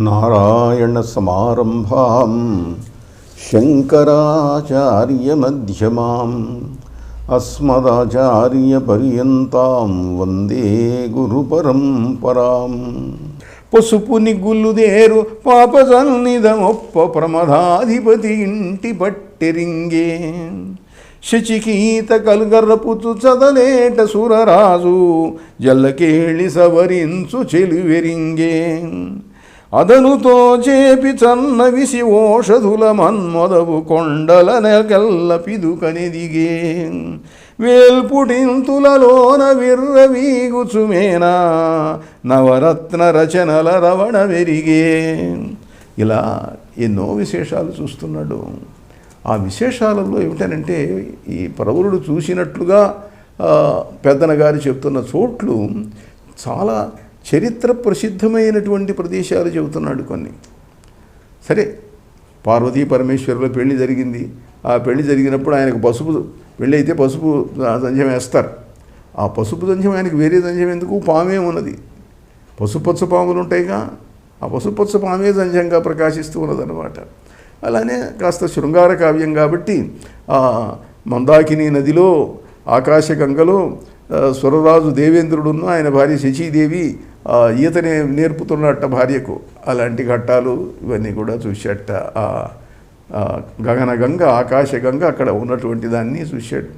నారాయణసమారంభాం శంకరాచార్యమధ్యమాం అస్మదాచార్యపర్యంతాం వందే గురుపరంపరాం. పసుపు నిగులుదేరు పాపసన్నిధమొప్ప ప్రమదాధిపతి ఇంటి పట్టెరింగే శచికీత కలుగర్రపుచు చదలేట సురరాజు జల్లకేళి సవరించు చెలివెరింగే అదనుతో చేపి చన్నవిసి ఓషధుల మన్మొదవు కొండల నెగల్ల పిదుకనిదిగే వేల్పుటింతులలోన విర్రవీగుచుమేనా నవరత్న రచనల రవణ వెరిగే. ఇలా ఎన్నో విశేషాలు చూస్తున్నాడు. ఆ విశేషాలలో ఏమిటనంటే ఈ ప్రవరుడు చూసినట్లుగా పెద్దనగారు చెప్తున్న చోట్లు చాలా చరిత్ర ప్రసిద్ధమైనటువంటి ప్రదేశాలు చెబుతున్నాడు కొన్ని. సరే, పార్వతీ పరమేశ్వరుల పెళ్లి జరిగింది. ఆ పెళ్లి జరిగినప్పుడు ఆయనకు పసుపు పెళ్ళి అయితే పసుపు దంజం వేస్తారు. ఆ పసుపు దంజం ఆయనకు వేరే దంజం ఎందుకు? పామే ఉన్నది, పసుపచ్చ పాములు ఉంటాయిగా, ఆ పసుపచ్చ పామే దంజంగా ప్రకాశిస్తూ ఉన్నదన్నమాట. అలానే కాస్త శృంగార కావ్యం కాబట్టి ఆ మందాకిని నదిలో ఆకాశగంగలో స్వరరాజు దేవేంద్రుడును ఆయన భార్య శచీదేవి ఈతనే నేర్పుతున్నట్ట భార్యకు. అలాంటి ఘట్టాలు ఇవన్నీ కూడా చూశాట. గగనగంగ ఆకాశగంగ అక్కడ ఉన్నటువంటి దాన్ని చూశాడు.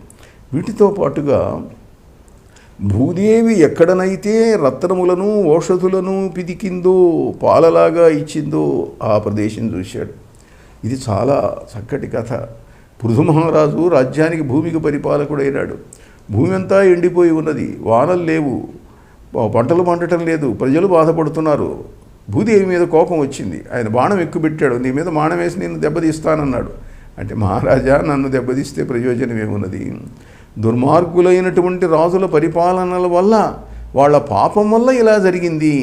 వీటితో పాటుగా భూదేవి ఎక్కడనైతే రత్నములను ఓషధులను పిదికిందో పాలలాగా ఇచ్చిందో ఆ ప్రదేశం చూశాడు. ఇది చాలా చక్కటి కథ. పృథు మహారాజు రాజ్యానికి భూమికి పరిపాలకుడైనాడు. భూమి అంతా ఎండిపోయి ఉన్నది, వానలు లేవు, పంటలు పండటం లేదు, ప్రజలు బాధపడుతున్నారు. భూదేవి మీద కోపం వచ్చింది. ఆయన బాణం ఎక్కుపెట్టాడు. నీ మీద బాణం వేసి నేను దెబ్బతీస్తానన్నాడు. అంటే మహారాజా, నన్ను దెబ్బతీస్తే ప్రయోజనం ఏమున్నది? దుర్మార్గులైనటువంటి రాజుల పరిపాలనల వల్ల, వాళ్ళ పాపం వల్ల ఇలా జరిగింది.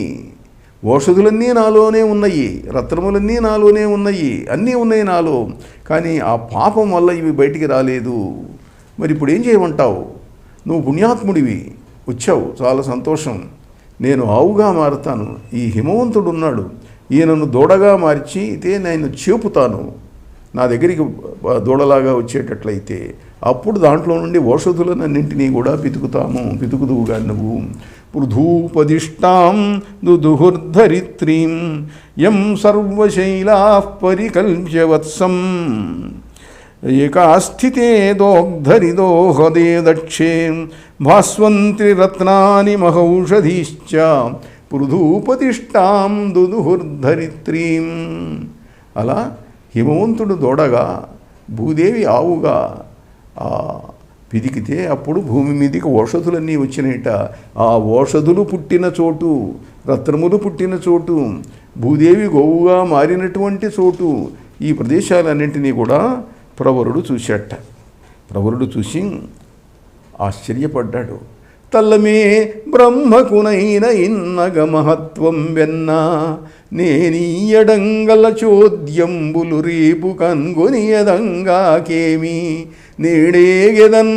ఓషధులన్నీ నాలోనే ఉన్నాయి, రత్నములన్నీ నాలోనే ఉన్నాయి, అన్నీ ఉన్నాయి నాలో, కానీ ఆ పాపం వల్ల ఇవి బయటికి రాలేదు. మరి ఇప్పుడు ఏం చేయమంటావు? నువ్వు పుణ్యాత్ముడివి, వచ్చావు, చాలా సంతోషం. నేను ఆవుగా మారుతాను. ఈ హిమవంతుడు ఉన్నాడు, ఈయనను దూడగా మార్చి అయితే నేను చేపుతాను. నా దగ్గరికి దూడలాగా వచ్చేటట్లయితే అప్పుడు దాంట్లో నుండి ఓషధులన్నింటినీ కూడా పితుకుదువుగా నువ్వు. పృథూపదిష్టాం దుదుహుర్ధరిత్రీం యం సర్వశైలా పరికల్ప్య వత్సం ఏకాస్థితే దోగ్ధరిదోహదే దక్షే భాస్వంతి రత్నాని మహౌషధీశ్చ పృథూపతిష్టాం దుదుహుర్ధరిత్రీం. అలా హిమవంతుడు దూడగా, భూదేవి ఆవుగా పిదికితే అప్పుడు భూమి మీదకి ఓషధులన్నీ వచ్చినాయట. ఆ ఓషధులు పుట్టిన చోటు, రత్నములు పుట్టిన చోటు, భూదేవి గోవుగా మారినటువంటి చోటు, ఈ ప్రదేశాలన్నింటినీ కూడా ప్రవరుడు చూశాట. ప్రవరుడు చూసి ఆశ్చర్యపడ్డాడు. తల్లమే బ్రహ్మకునైన ఇన్నగ మహత్వం వెన్న నేనీయడంగల చోద్యంబులు రేపు కన్గొనియదంగాకేమి నేడేగెదన్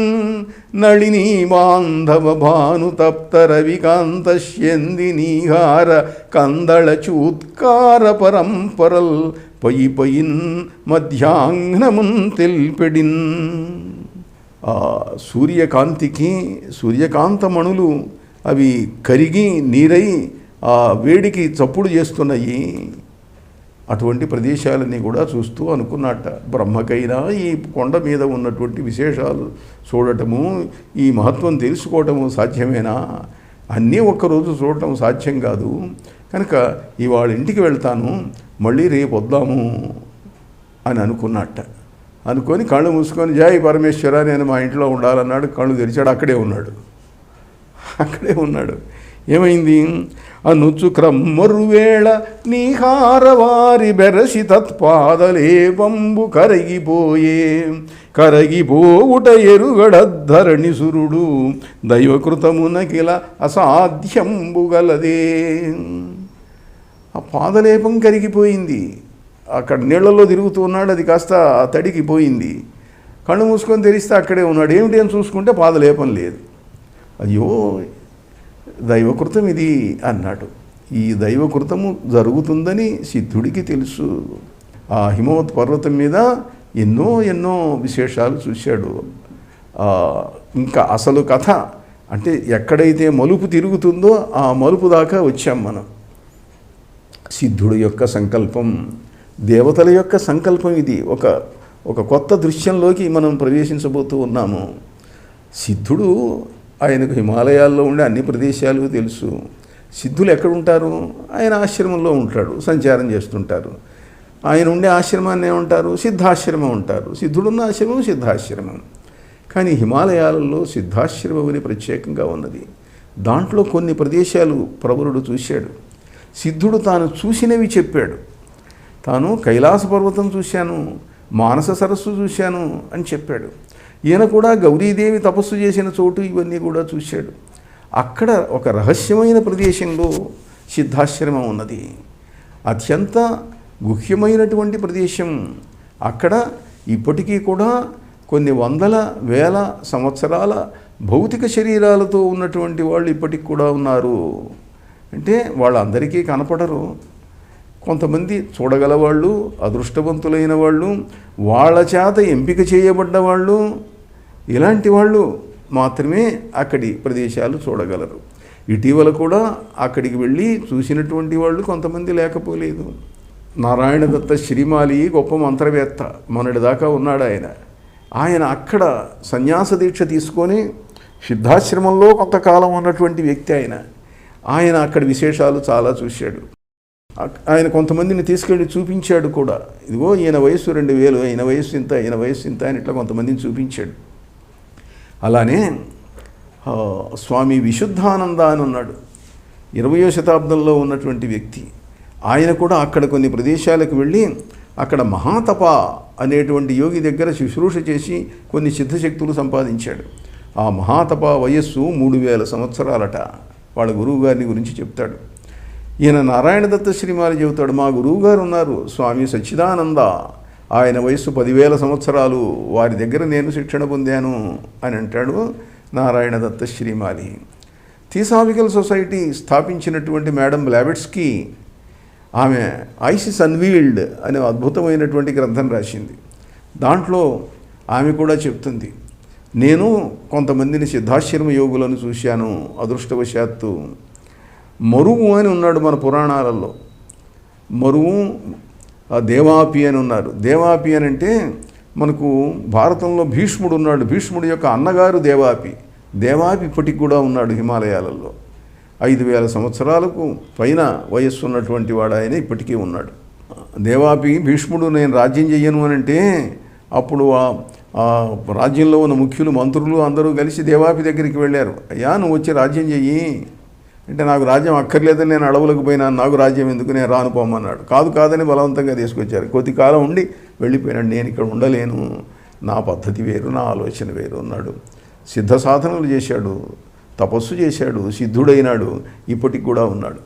నళినీ బాంధవ భాను తప్త రవికాంతశ్యంది నీహార కందళ చూత్కార పరంపరల్ పయిన్ మధ్యాహ్నమున్ తెల్పెడిన్. సూర్యకాంతికి సూర్యకాంతమణులు అవి కరిగి నీరై ఆ వేడికి చప్పుడు చేస్తున్నాయి. అటువంటి ప్రదేశాలన్నీ కూడా చూస్తూ అనుకున్నట్ట, బ్రహ్మకైనా ఈ కొండ మీద ఉన్నటువంటి విశేషాలు చూడటము, ఈ మహత్వం తెలుసుకోవటము సాధ్యమేనా? అన్నీ ఒక్కరోజు చూడటం సాధ్యం కాదు. కనుక ఇవాళ ఇంటికి వెళ్తాను, మళ్ళీ రేపు వద్దాము అని అనుకున్నట్ట. అనుకొని కళ్ళు మూసుకొని జై పరమేశ్వర నేను మా ఇంట్లో ఉండాలన్నాడు. కళ్ళు తెరిచాడు, అక్కడే ఉన్నాడు. ఏమైంది? అనుచు క్రమ్మరువేళ నీహారవారి బెరసి తత్పాదలేపంబు కరగిపోవుట ఎరుగడద్ధరణి సురుడు దైవకృతమునకిల అసాధ్యంబు గలదే. ఆ పాదలేపం కరిగిపోయింది. అక్కడ నీళ్లలో తిరుగుతూ ఉన్నాడు, అది కాస్త తడికి పోయింది. కళ్ళు మూసుకొని తెరిస్తే అక్కడే ఉన్నాడు. ఏమిటి అని చూసుకుంటే పాదలేపం లేదు. అయ్యో దైవకృతం ఇది అన్నాడు. ఈ దైవకృతము జరుగుతుందని సిద్ధుడికి తెలుసు. ఆ హిమవత్ పర్వతం మీద ఎన్నో ఎన్నో విశేషాలు చూశాడు. ఇంకా అసలు కథ అంటే ఎక్కడైతే మలుపు తిరుగుతుందో ఆ మలుపు దాకా వచ్చాం మనం. సిద్ధుడు యొక్క సంకల్పం, దేవతల యొక్క సంకల్పం. ఇది ఒక కొత్త దృశ్యంలోకి మనం ప్రవేశించబోతూ ఉన్నాము. సిద్ధుడు, ఆయనకు హిమాలయాల్లో ఉండే అన్ని ప్రదేశాలు తెలుసు. సిద్ధులు ఎక్కడుంటారు? ఆయన ఆశ్రమంలో ఉంటాడు, సంచారం చేస్తుంటారు. ఆయన ఉండే ఆశ్రమాన్ని ఏమంటారు? సిద్ధాశ్రమం ఉంటారు. సిద్ధుడున్న ఆశ్రమం సిద్ధాశ్రమం. కానీ హిమాలయాలలో సిద్ధాశ్రమం అని ప్రత్యేకంగా ఉన్నది. దాంట్లో కొన్ని ప్రదేశాలు ప్రవరుడు చూశాడు. సిద్ధుడు తాను చూసినవి చెప్పాడు. తాను కైలాస పర్వతం చూశాను, మానస సరస్సు చూశాను అని చెప్పాడు. ఈయన కూడా గౌరీదేవి తపస్సు చేసిన చోటు ఇవన్నీ కూడా చూశాడు. అక్కడ ఒక రహస్యమైన ప్రదేశంలో సిద్ధాశ్రమం ఉన్నది. అత్యంత గుహ్యమైనటువంటి ప్రదేశం. అక్కడ ఇప్పటికీ కూడా కొన్ని వందల వేల సంవత్సరాల భౌతిక శరీరాలతో ఉన్నటువంటి వాళ్ళు ఇప్పటికి కూడా ఉన్నారు. అంటే వాళ్ళందరికీ కనపడరు. కొంతమంది చూడగలవాళ్ళు, అదృష్టవంతులైన వాళ్ళు, వాళ్ళ చేత ఎంపిక చేయబడ్డ వాళ్ళు, ఇలాంటి వాళ్ళు మాత్రమే అక్కడి ప్రదేశాలు చూడగలరు. ఇటీవల కూడా అక్కడికి వెళ్ళి చూసినటువంటి వాళ్ళు కొంతమంది లేకపోలేదు. నారాయణ దత్త శ్రీమాలి గొప్ప మంత్రవేత్త, మొన్నటిదాకా ఉన్నాడు ఆయన అక్కడ సన్యాస దీక్ష తీసుకొని సిద్ధాశ్రమంలో కొంతకాలం ఉన్నటువంటి వ్యక్తి ఆయన అక్కడ విశేషాలు చాలా చూశాడు. ఆయన కొంతమందిని తీసుకెళ్ళి చూపించాడు కూడా. ఇదిగో ఈయన వయస్సు 2000, ఈయన వయస్సు ఇంత, ఈయన వయస్సు ఇంత అని ఇట్లా కొంతమందిని చూపించాడు. అలానే స్వామి విశుద్ధానంద అని ఉన్నాడు, 20వ శతాబ్దంలో ఉన్నటువంటి వ్యక్తి. ఆయన కూడా అక్కడ కొన్ని ప్రదేశాలకు వెళ్ళి అక్కడ మహాతప అనేటువంటి యోగి దగ్గర శుశ్రూష చేసి కొన్ని సిద్ధశక్తులు సంపాదించాడు. ఆ మహాతప వయస్సు 3000 సంవత్సరాలట. వాళ్ళ గురువు గారిని గురించి చెప్తాడు. ఈయన నారాయణ దత్త శ్రీమాలి చెబుతాడు, మా గురువుగారు ఉన్నారు స్వామి సచ్చిదానంద, ఆయన వయస్సు 10,000 సంవత్సరాలు, వారి దగ్గర నేను శిక్షణ పొందాను అని అంటాడు నారాయణ దత్త శ్రీమాలి. థియోసాఫికల్ సొసైటీ స్థాపించినటువంటి మేడం బ్లావెట్స్కీ, ఆమె ఐసిస్ అన్వీల్డ్ అనే అద్భుతమైనటువంటి గ్రంథం రాసింది. దాంట్లో ఆమె కూడా చెప్తుంది, నేను కొంతమందిని సిద్ధాశ్రమ యోగులను చూశాను. అదృష్టవశాత్తు మరువు అని ఉన్నాడు మన పురాణాలలో. మరువు, దేవాపి అని ఉన్నారు. దేవాపి అని అంటే మనకు భారతంలో భీష్ముడు ఉన్నాడు. భీష్ముడి యొక్క అన్నగారు దేవాపి. దేవాపి ఇప్పటికి కూడా ఉన్నాడు హిమాలయాలలో. 5,000 సంవత్సరాలకు పైన వయస్సు ఉన్నటువంటి వాడు ఆయన ఇప్పటికీ ఉన్నాడు. దేవాపి భీష్ముడు నేను రాజ్యం చెయ్యను అని అంటే అప్పుడు ఆ రాజ్యంలో ఉన్న ముఖ్యులు, మంత్రులు అందరూ కలిసి దేవాపి దగ్గరికి వెళ్ళారు. అయ్యా నువ్వు వచ్చి రాజ్యం చెయ్యి అంటే, నాకు రాజ్యం అక్కర్లేదని నేను అడవులకు పోయినాను, నాకు రాజ్యం ఎందుకు, నేను రాను పోమన్నాడు. కాదని బలవంతంగా తీసుకొచ్చారు. కొద్ది కాలం ఉండి వెళ్ళిపోయినాడు. నేను ఇక్కడ ఉండలేను, నా పద్ధతి వేరు, నా ఆలోచన వేరు అన్నాడు. సిద్ధ సాధనలు చేశాడు, తపస్సు చేశాడు, సిద్ధుడైనాడు, ఇప్పటికి కూడా ఉన్నాడు.